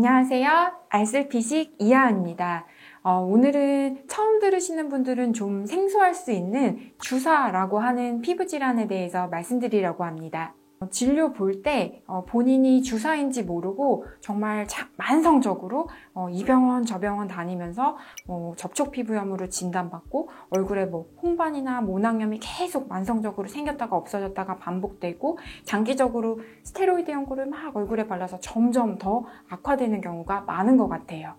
안녕하세요. 알쓸피식 이하은입니다. 오늘은 처음 들으시는 분들은 좀 생소할 수 있는 주사라고 하는 피부 질환에 대해서 말씀드리려고 합니다. 진료 볼 때 본인이 주사인지 모르고 정말 만성적으로 이 병원 저 병원 다니면서 접촉 피부염으로 진단받고 얼굴에 홍반이나 모낭염이 계속 만성적으로 생겼다가 없어졌다가 반복되고 장기적으로 스테로이드 연고를 막 얼굴에 발라서 점점 더 악화되는 경우가 많은 것 같아요.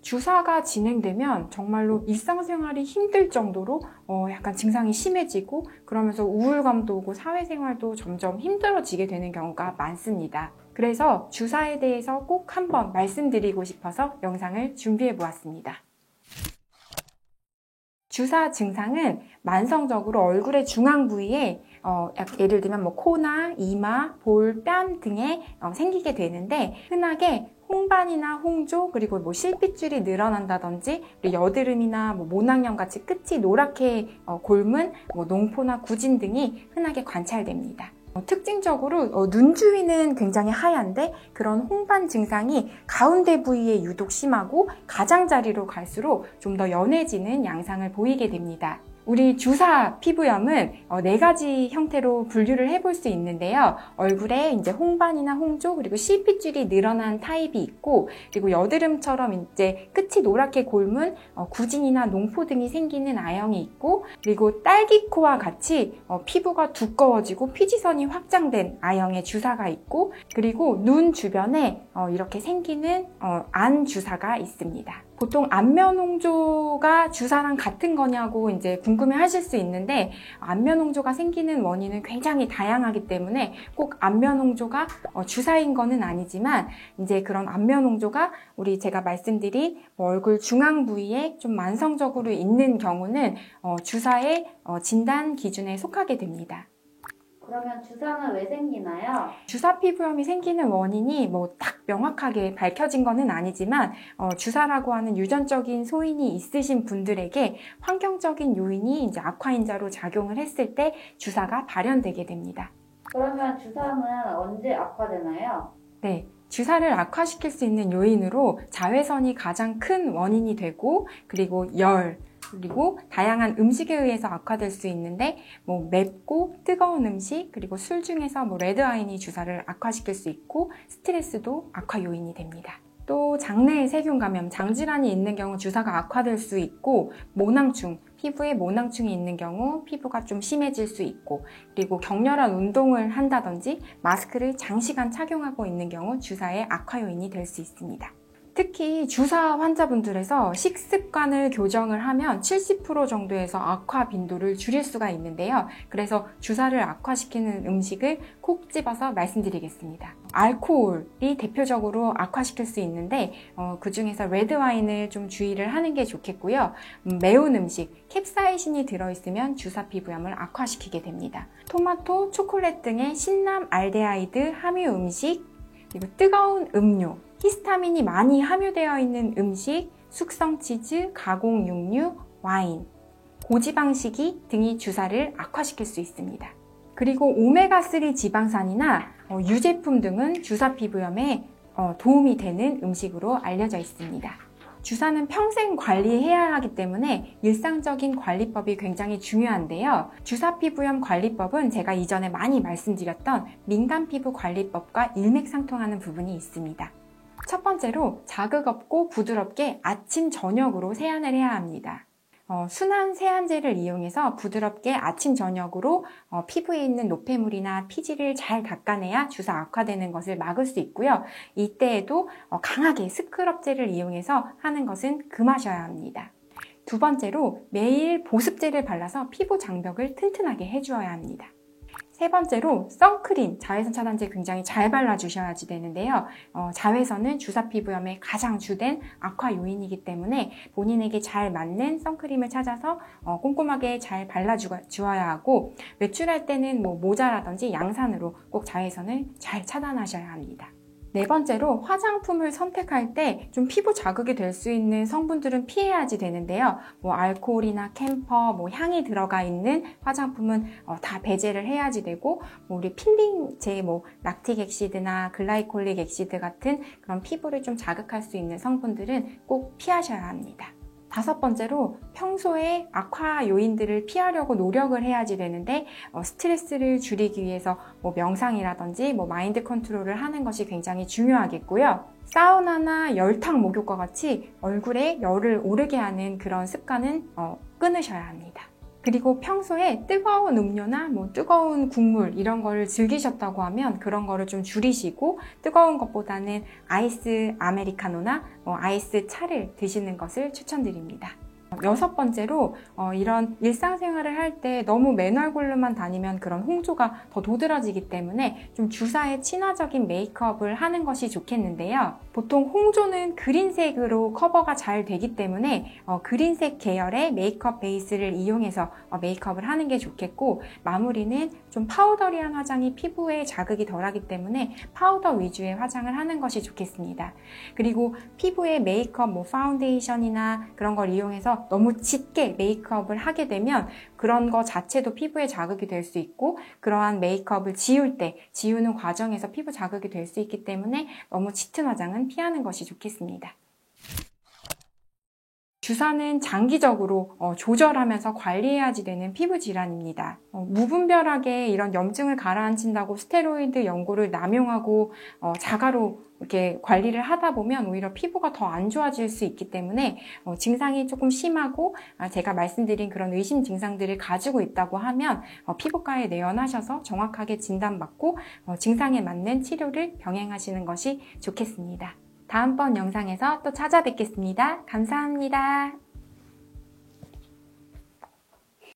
주사가 진행되면 정말로 일상생활이 힘들 정도로 약간 증상이 심해지고 그러면서 우울감도 오고 사회생활도 점점 힘들어지게 되는 경우가 많습니다. 그래서 주사에 대해서 꼭 한번 말씀드리고 싶어서 영상을 준비해 보았습니다. 주사 증상은 만성적으로 얼굴의 중앙 부위에 예를 들면 코나 이마, 볼, 뺨 등에 생기게 되는데 흔하게 홍반이나 홍조 그리고 실핏줄이 늘어난다든지 여드름이나 모낭염 같이 끝이 노랗게 골문, 농포나 구진 등이 흔하게 관찰됩니다. 특징적으로 눈 주위는 굉장히 하얀데 그런 홍반 증상이 가운데 부위에 유독 심하고 가장자리로 갈수록 좀 더 연해지는 양상을 보이게 됩니다. 우리 주사 피부염은 4가지 형태로 분류를 해볼 수 있는데요. 얼굴에 이제 홍반이나 홍조 그리고 실핏줄이 늘어난 타입이 있고 그리고 여드름처럼 이제 끝이 노랗게 골문, 구진이나 농포 등이 생기는 I형이 있고 그리고 딸기코와 같이 피부가 두꺼워지고 피지선이 확장된 I형의 주사가 있고 그리고 눈 주변에 이렇게 생기는 안 주사가 있습니다. 보통 안면 홍조가 주사랑 같은 거냐고 이제 궁금해 하실 수 있는데 안면 홍조가 생기는 원인은 굉장히 다양하기 때문에 꼭 안면 홍조가 주사인 거는 아니지만 이제 그런 안면 홍조가 제가 말씀드린 얼굴 중앙 부위에 좀 만성적으로 있는 경우는 주사의 진단 기준에 속하게 됩니다. 그러면 주사는 왜 생기나요? 주사 피부염이 생기는 원인이 딱 명확하게 밝혀진 것은 아니지만 주사라고 하는 유전적인 소인이 있으신 분들에게 환경적인 요인이 이제 악화인자로 작용을 했을 때 주사가 발현되게 됩니다. 그러면 주사는 언제 악화되나요? 네. 주사를 악화시킬 수 있는 요인으로 자외선이 가장 큰 원인이 되고 그리고 열, 그리고 다양한 음식에 의해서 악화될 수 있는데 맵고 뜨거운 음식 그리고 술 중에서 레드와인이 주사를 악화시킬 수 있고 스트레스도 악화 요인이 됩니다. 또 장내 세균 감염, 장질환이 있는 경우 주사가 악화될 수 있고 모낭충, 피부에 모낭충이 있는 경우 피부가 좀 심해질 수 있고 그리고 격렬한 운동을 한다든지 마스크를 장시간 착용하고 있는 경우 주사의 악화 요인이 될 수 있습니다. 특히 주사 환자분들에서 식습관을 교정을 하면 70% 정도에서 악화 빈도를 줄일 수가 있는데요. 그래서 주사를 악화시키는 음식을 콕 집어서 말씀드리겠습니다. 알코올이 대표적으로 악화시킬 수 있는데 그 중에서 레드와인을 좀 주의를 하는 게 좋겠고요. 매운 음식, 캡사이신이 들어있으면 주사 피부염을 악화시키게 됩니다. 토마토, 초콜릿 등의 신남 알데하이드 함유 음식, 그리고 뜨거운 음료, 히스타민이 많이 함유되어 있는 음식, 숙성 치즈, 가공 육류, 와인, 고지방식이 등이 주사를 악화시킬 수 있습니다. 그리고 오메가3 지방산이나 유제품 등은 주사 피부염에 도움이 되는 음식으로 알려져 있습니다. 주사는 평생 관리해야 하기 때문에 일상적인 관리법이 굉장히 중요한데요. 주사 피부염 관리법은 제가 이전에 많이 말씀드렸던 민간 피부 관리법과 일맥상통하는 부분이 있습니다. 첫 번째로 자극 없고 부드럽게 아침, 저녁으로 세안을 해야 합니다. 순한 세안제를 이용해서 부드럽게 아침, 저녁으로 피부에 있는 노폐물이나 피지를 잘 닦아내야 주사 악화되는 것을 막을 수 있고요. 이때에도 강하게 스크럽제를 이용해서 하는 것은 금하셔야 합니다. 두 번째로 매일 보습제를 발라서 피부 장벽을 튼튼하게 해주어야 합니다. 세 번째로 선크림, 자외선 차단제 굉장히 잘 발라주셔야지 되는데요. 자외선은 주사 피부염의 가장 주된 악화 요인이기 때문에 본인에게 잘 맞는 선크림을 찾아서 꼼꼼하게 잘 발라주어야 하고 외출할 때는 모자라든지 양산으로 꼭 자외선을 잘 차단하셔야 합니다. 네 번째로 화장품을 선택할 때 좀 피부 자극이 될 수 있는 성분들은 피해야지 되는데요. 뭐 알코올이나 캠퍼, 뭐 향이 들어가 있는 화장품은 다 배제를 해야지 되고, 뭐 우리 필링제, 뭐 락틱 액시드나 글라이콜릭 액시드 같은 그런 피부를 좀 자극할 수 있는 성분들은 꼭 피하셔야 합니다. 다섯 번째로 평소에 악화 요인들을 피하려고 노력을 해야지 되는데, 스트레스를 줄이기 위해서 뭐 명상이라든지 뭐 마인드 컨트롤을 하는 것이 굉장히 중요하겠고요. 사우나나 열탕 목욕과 같이 얼굴에 열을 오르게 하는 그런 습관은 끊으셔야 합니다. 그리고 평소에 뜨거운 음료나 뭐 뜨거운 국물 이런 거를 즐기셨다고 하면 그런 거를 좀 줄이시고, 뜨거운 것보다는 아이스 아메리카노나 아이스 차를 드시는 것을 추천드립니다. 여섯 번째로 이런 일상생활을 할 때 너무 맨 얼굴로만 다니면 그런 홍조가 더 도드라지기 때문에 좀 주사에 친화적인 메이크업을 하는 것이 좋겠는데요. 보통 홍조는 그린색으로 커버가 잘 되기 때문에 그린색 계열의 메이크업 베이스를 이용해서 메이크업을 하는 게 좋겠고, 마무리는 좀 파우더리한 화장이 피부에 자극이 덜하기 때문에 파우더 위주의 화장을 하는 것이 좋겠습니다. 그리고 피부에 메이크업, 뭐 파운데이션이나 그런 걸 이용해서 너무 짙게 메이크업을 하게 되면 그런 거 자체도 피부에 자극이 될 수 있고, 그러한 메이크업을 지우는 과정에서 피부 자극이 될 수 있기 때문에 너무 짙은 화장은 피하는 것이 좋겠습니다. 주사는 장기적으로 조절하면서 관리해야지 되는 피부 질환입니다. 무분별하게 이런 염증을 가라앉힌다고 스테로이드 연고를 남용하고 자가로 이렇게 관리를 하다 보면 오히려 피부가 더 안 좋아질 수 있기 때문에 증상이 조금 심하고 제가 말씀드린 그런 의심 증상들을 가지고 있다고 하면 피부과에 내원하셔서 정확하게 진단받고 증상에 맞는 치료를 병행하시는 것이 좋겠습니다. 다음번 영상에서 또 찾아뵙겠습니다. 감사합니다.